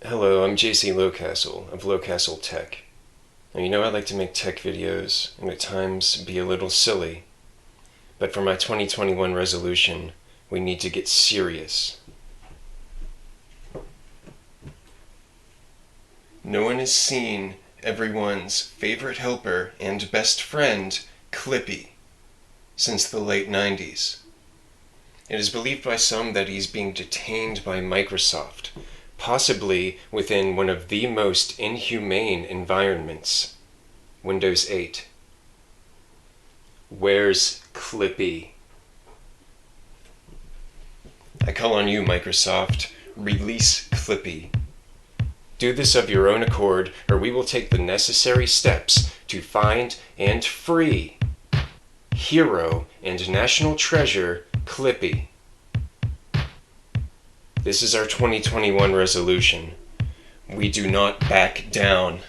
Hello, I'm JC Lowcastle of Lowcastle Tech. Now, you know I like to make tech videos and at times be a little silly, but for my 2021 resolution, we need to get serious. No one has seen everyone's favorite helper and best friend, Clippy, since the late 90s. It is believed by some that he's being detained by Microsoft, possibly within one of the most inhumane environments, Windows 8. Where's Clippy? I call on you, Microsoft. Release Clippy. Do this of your own accord, or we will take the necessary steps to find and free hero and national treasure Clippy. This is our 2021 resolution. We do not back down.